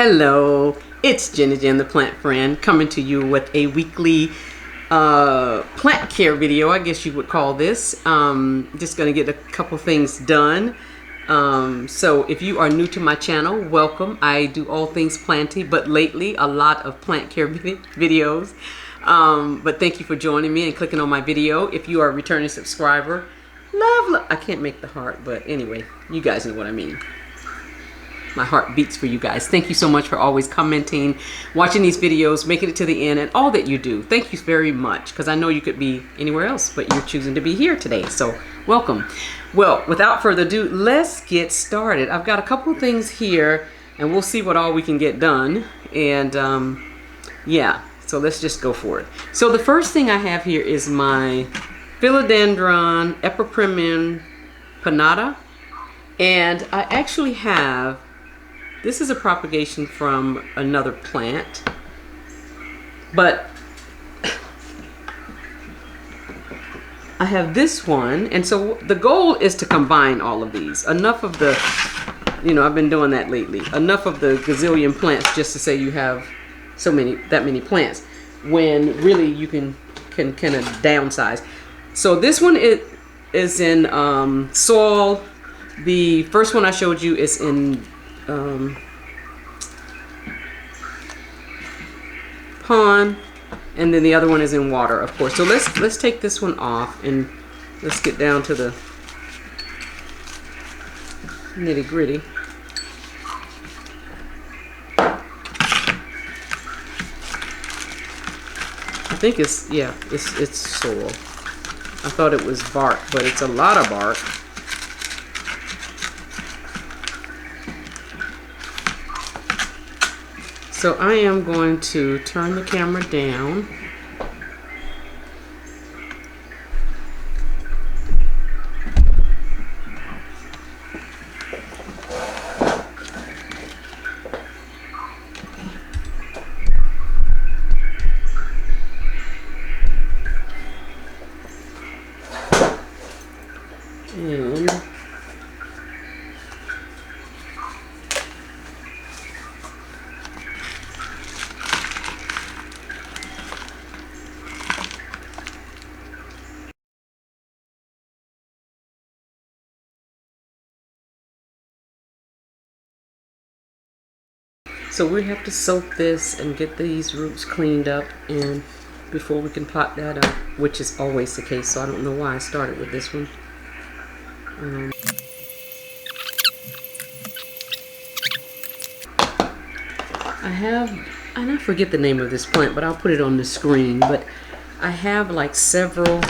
Hello, it's Jenny Jen, the plant friend, coming to you with a weekly plant care video, I guess you would call this. Just going to get a couple things done. So if you are new to my channel, welcome. I do all things planty, but lately a lot of plant care videos. But thank you for joining me and clicking on my video. If you are a returning subscriber, love. I can't make the heart, but anyway, you guys know what I mean. My heart beats for you guys. Thank you so much for always commenting, watching these videos, making it to the end, and all that you do. Thank you very much, because I know you could be anywhere else, but you're choosing to be here today, so welcome. Well, without further ado, let's get started. I've got a couple of things here, and we'll see what all we can get done. And yeah, so let's just go for it. So the first thing I have here is my Philodendron Epiprimum pinnata, and I actually have, this is a propagation from another plant, but I have this one, and so the goal is to combine all of these. Enough of the, I've been doing that lately. Enough of the gazillion plants just to say you have that many plants, when really you can kind of downsize. So this one is in soil. The first one I showed you is in pond, and then the other one is in water, of course. So let's take this one off and let's get down to the nitty gritty. I think it's soil. I thought it was bark, but it's a lot of bark. So I am going to turn the camera down. And so we have to soak this and get these roots cleaned up, and before we can pot that up, which is always the case, so I don't know why I started with this one. I have, and I forget the name of this plant, but I'll put it on the screen, but I have like several.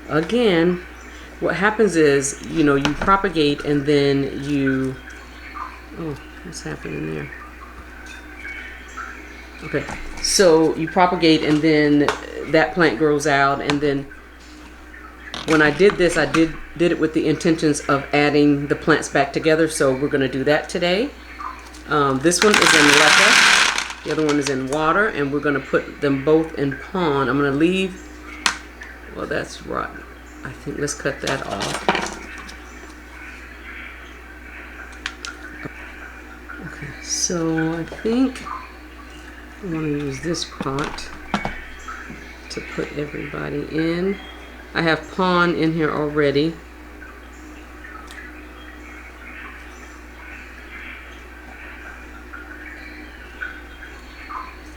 Again, what happens is, you propagate, and then oh, what's happening there? Okay, so you propagate, and then that plant grows out, and then when I did this, I did it with the intentions of adding the plants back together, so we're going to do that today. This one is in leca, the other one is in water, and we're going to put them both in pond. I'm going to leave, well, that's rotten. I think let's cut that off. Okay, so I think I want to use this pot to put everybody in. I have pond in here already.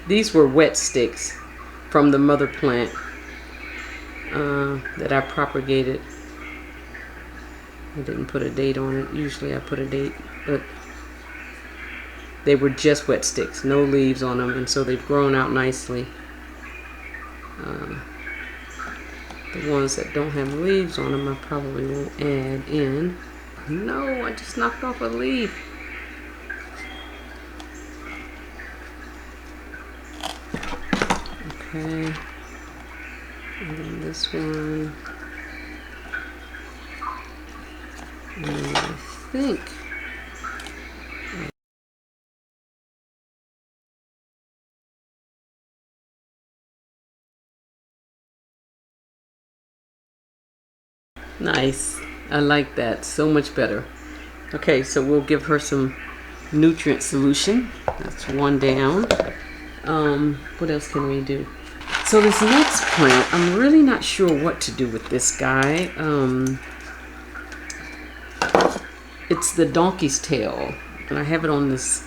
These were wet sticks from the mother plant that I propagated. I didn't put a date on it. Usually I put a date, but they were just wet sticks, no leaves on them, and so they've grown out nicely. The ones that don't have leaves on them, I probably won't add in. No, I just knocked off a leaf. Okay, and then this one, and I think nice. I like that so much better. Okay, so we'll give her some nutrient solution. That's one down. What else can we do? So this next plant, I'm really not sure what to do with this guy. It's the donkey's tail, and I have it on this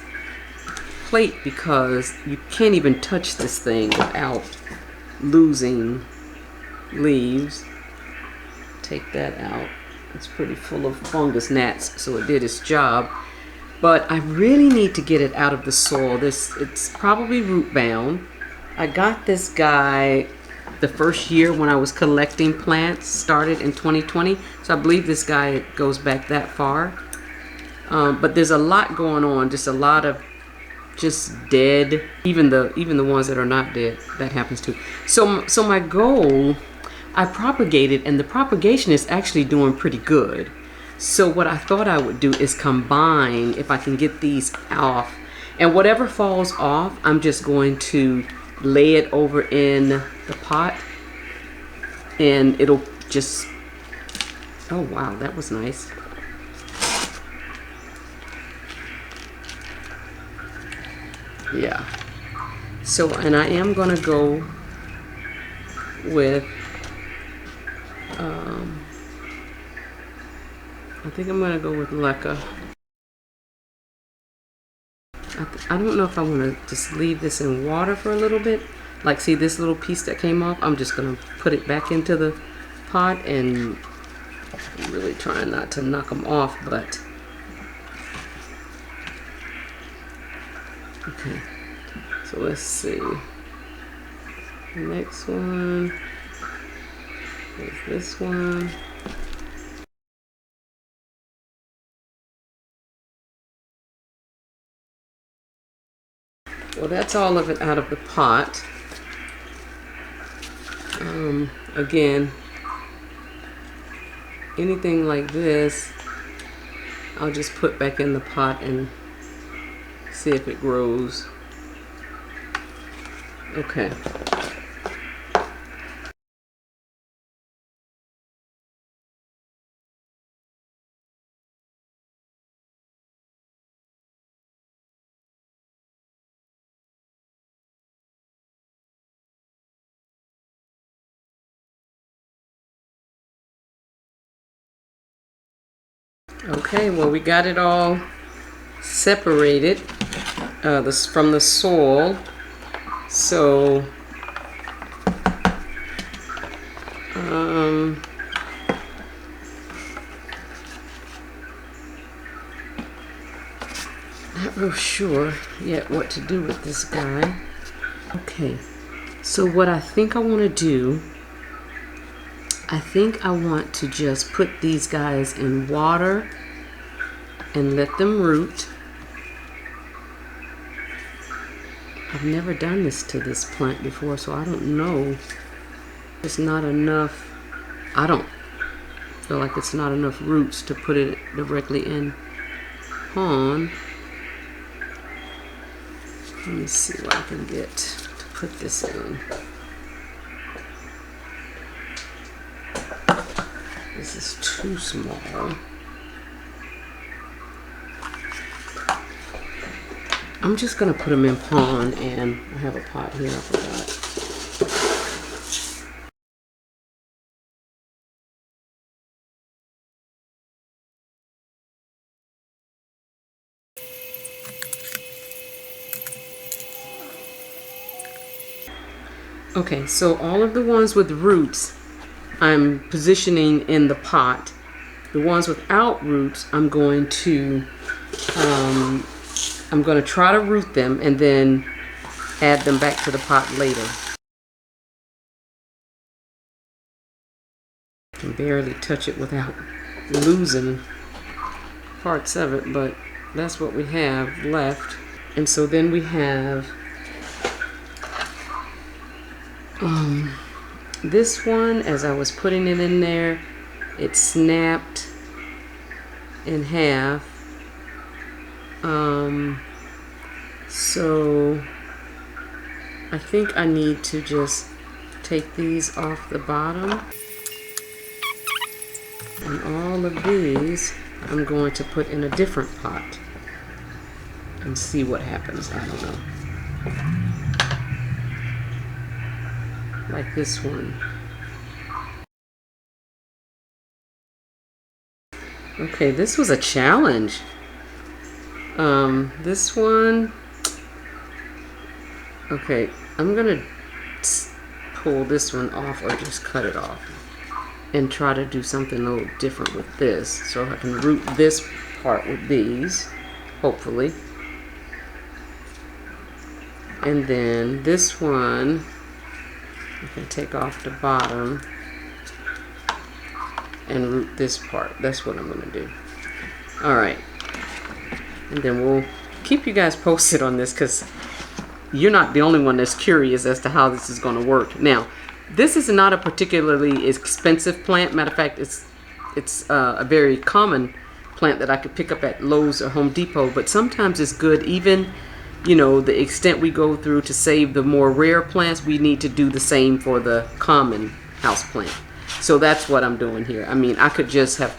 plate because you can't even touch this thing without losing leaves. Take that out. It's pretty full of fungus gnats, so it did its job. But I really need to get it out of the soil. It's probably root bound. I got this guy the first year when I was collecting plants, started in 2020. So I believe this guy goes back that far. But there's a lot going on, just a lot of just dead, even the ones that are not dead, that happens too. So my goal, I propagated, and the propagation is actually doing pretty good. So what I thought I would do is combine, if I can get these off, and whatever falls off, I'm just going to lay it over in the pot, and it'll just, oh wow, that was nice. Yeah. So, and I am gonna go with, I think I'm gonna go with leca. I don't know if I want to just leave this in water for a little bit. Like, see this little piece that came off? I'm just gonna put it back into the pot, and I'm really trying not to knock them off, but okay. So let's see. Next one is this one. Well, that's all of it out of the pot. Again, anything like this, I'll just put back in the pot and see if it grows. Okay. Okay, well, we got it all separated from the soil. So not real sure yet what to do with this guy. Okay, so what I think I want to do, I think I want to just put these guys in water and let them root. I've never done this to this plant before, so I don't know. It's not enough. I don't feel like it's not enough roots to put it directly in pond. Let me see what I can get to put this in. This is too small. I'm just gonna put them in pond, and I have a pot here, I forgot. Okay, so all of the ones with roots, I'm positioning in the pot. The ones without roots, I'm going to try to root them and then add them back to the pot later. I can barely touch it without losing parts of it, but that's what we have left. And so then we have this one. As I was putting it in there, it snapped in half. So I think I need to just take these off the bottom, and all of these I'm going to put in a different pot. and see what happens. I don't know. Like this one. Okay, this was a challenge. This one. Okay, I'm gonna pull this one off or just cut it off and try to do something a little different with this. So I can root this part with these, hopefully. And then this one, I can take off the bottom and root this part. That's what I'm gonna do. All right, and then we'll keep you guys posted on this, because you're not the only one that's curious as to how this is going to work. Now, this is not a particularly expensive plant. Matter of fact, it's a very common plant that I could pick up at Lowe's or Home Depot. But sometimes it's good, even, you know, the extent we go through to save the more rare plants, we need to do the same for the common house plant. So that's what I'm doing here. I mean, I could just have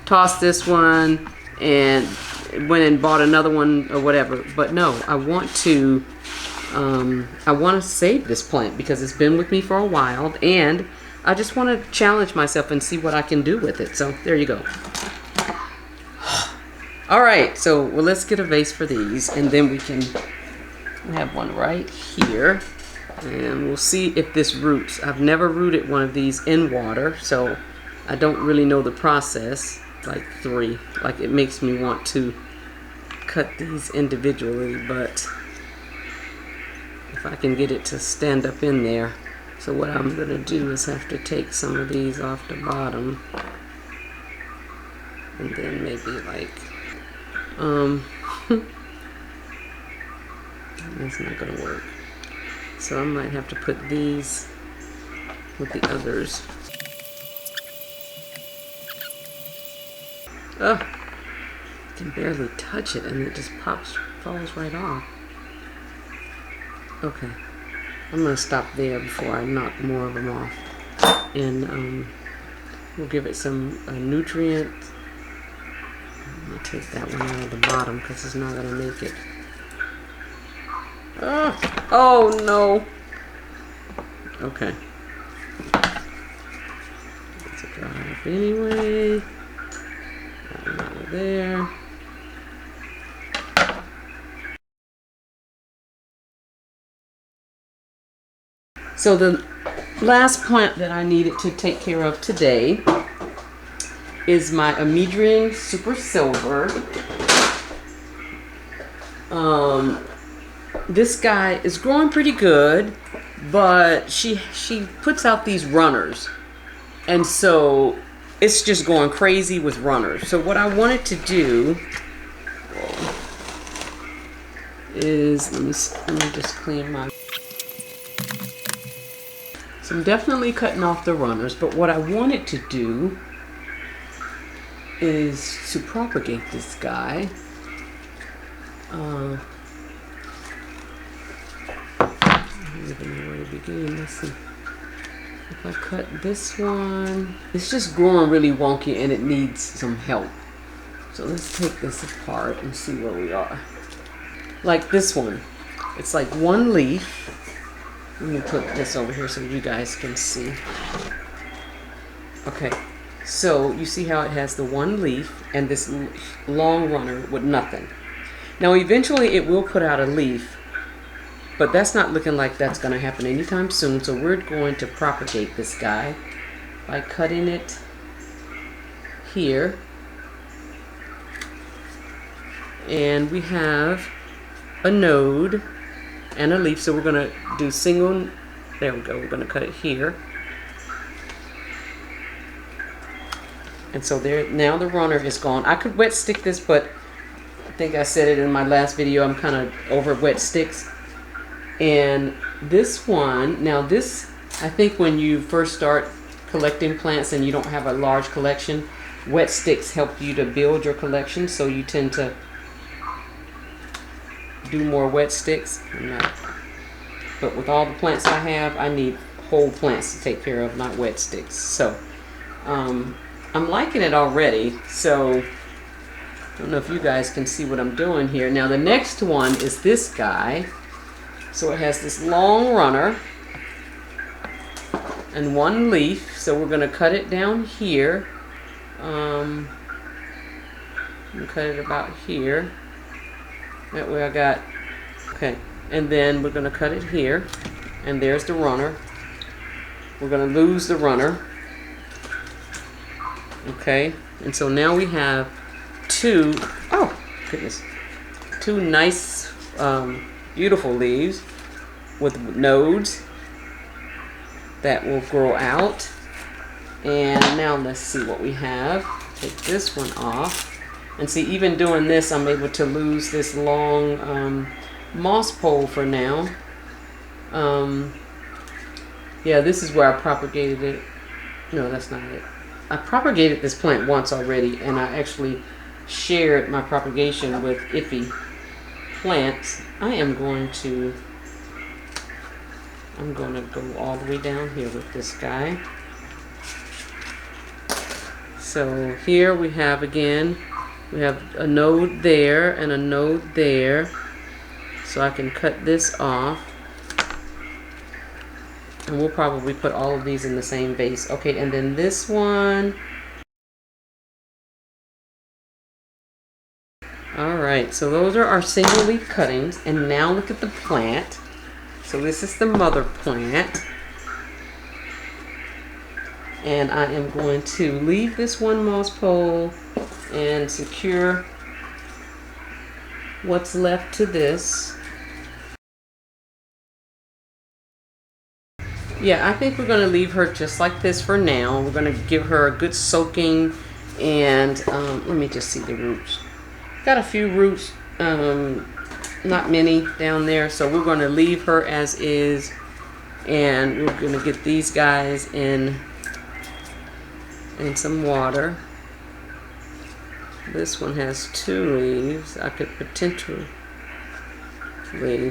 tossed this one and went and bought another one or whatever. But no, I want to save this plant because it's been with me for a while, and I just want to challenge myself and see what I can do with it. So there you go. All right, so well, let's get a vase for these, and then we have one right here, and we'll see if this roots. I've never rooted one of these in water, so I don't really know the process. Like it makes me want to cut these individually, but if I can get it to stand up in there. So what I'm going to do is have to take some of these off the bottom, and then maybe like that's not going to work. So I might have to put these with the others. Oh, I can barely touch it, and it just falls right off. Okay, I'm gonna stop there before I knock more of them off, and we'll give it some nutrient. I'm gonna take that one out of the bottom because it's not gonna make it. Oh no. Okay. Let's dry up anyway. That one out of there. So the last plant that I needed to take care of today is my Amidrian Super Silver. This guy is growing pretty good, but she puts out these runners, and so it's just going crazy with runners. So what I wanted to do is, let me just clean my. So I'm definitely cutting off the runners, but what I wanted to do is to propagate this guy. I don't even know where to begin. Let's see. If I cut this one, it's just growing really wonky and it needs some help. So let's take this apart and see where we are. Like this one, it's like one leaf. Let me put this over here so you guys can see. Okay, so you see how it has the one leaf and this long runner with nothing. Now eventually it will put out a leaf, but that's not looking like that's going to happen anytime soon. So we're going to propagate this guy by cutting it here. And we have a node and a leaf, so we're going to do single. There we go. We're going to cut it here. And so there, now the runner is gone. I could wet stick this, but I think I said it in my last video, I'm kind of over wet sticks. And this one, now this, I think when you first start collecting plants and you don't have a large collection, wet sticks help you to build your collection, so you tend to do more wet sticks. But with all the plants I have, I need whole plants to take care of, not wet sticks. So I'm liking it already. So I don't know if you guys can see what I'm doing here. Now the next one is this guy. So it has this long runner and one leaf. So we're going to cut it down here. And cut it about here. That way I got, okay. And then we're going to cut it here. And there's the runner. We're going to lose the runner. Okay. And so now we have two, oh goodness, two nice, beautiful leaves with nodes that will grow out. And now let's see what we have. Take this one off. And see, even doing this, I'm able to lose this long moss pole for now. Yeah, this is where I propagated it. No, that's not it. I propagated this plant once already, and I actually shared my propagation with Iffy Plants. I'm going to go all the way down here with this guy. So here we have again, we have a node there and a node there. So I can cut this off. And we'll probably put all of these in the same vase. Okay, and then this one. Alright, so those are our single leaf cuttings. And now look at the plant. So this is the mother plant. And I am going to leave this one moss pole and secure what's left to this. Yeah, I think we're going to leave her just like this for now. We're going to give her a good soaking, and let me just see the roots. Got a few roots, not many down there, so we're going to leave her as is, and we're going to get these guys in some water. This one has 2 leaves. I could potentially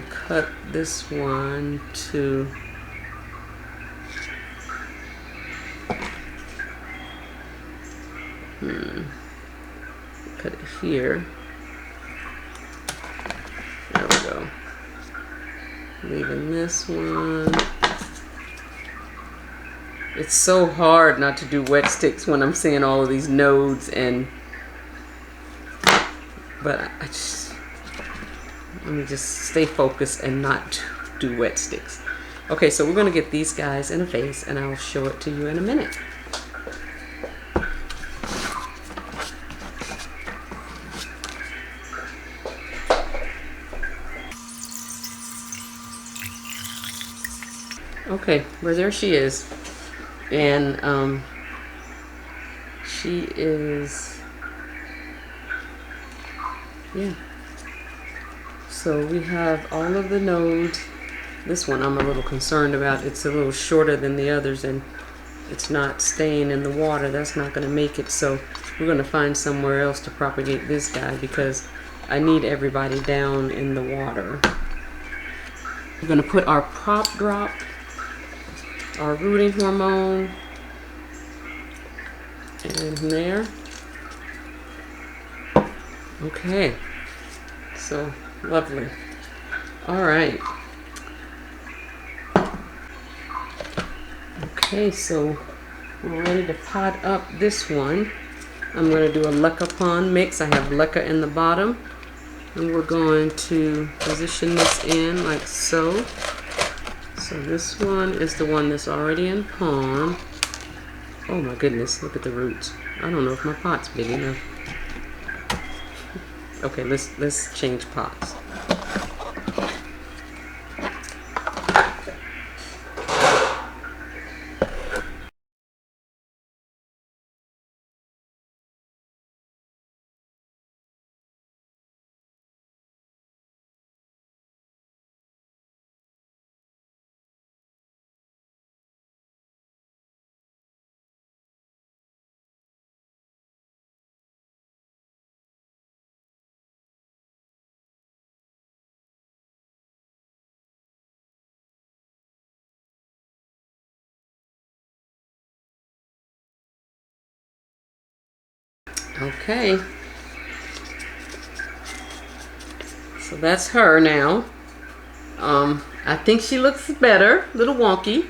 cut this one to cut it here. There we go. Leaving this one. It's so hard not to do wet sticks when I'm seeing all of these nodes, but I just, let me just stay focused and not do wet sticks. Okay, so we're going to get these guys in a vase, and I'll show it to you in a minute. Okay, well, there she is. And she is, yeah. So we have all of the nodes. This one I'm a little concerned about. It's a little shorter than the others, and it's not staying in the water. That's not going to make it. So we're going to find somewhere else to propagate this guy, because I need everybody down in the water. We're going to put our prop drop, our rooting hormone, in there. Okay, so lovely. All right. Okay, so we're ready to pot up this one. I'm going to do a leca pond mix. I have leca in the bottom, and we're going to position this in like so. So this one is the one that's already in pond. Oh my goodness, look at the roots. I don't know if my pot's big enough. Okay, let's change pots. Okay, So that's her now. I think she looks better, a little wonky,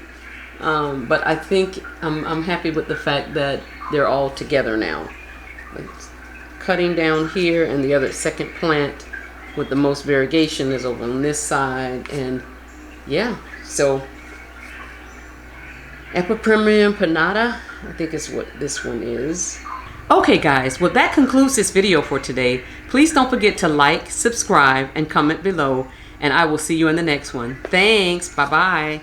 but I think I'm happy with the fact that they're all together now. It's cutting down here, and the other second plant with the most variegation is over on this side, and yeah, so Epipremium pinnata, I think is what this one is. Okay guys, well that concludes this video for today. Please don't forget to like, subscribe, and comment below, and I will see you in the next one. Thanks, bye-bye.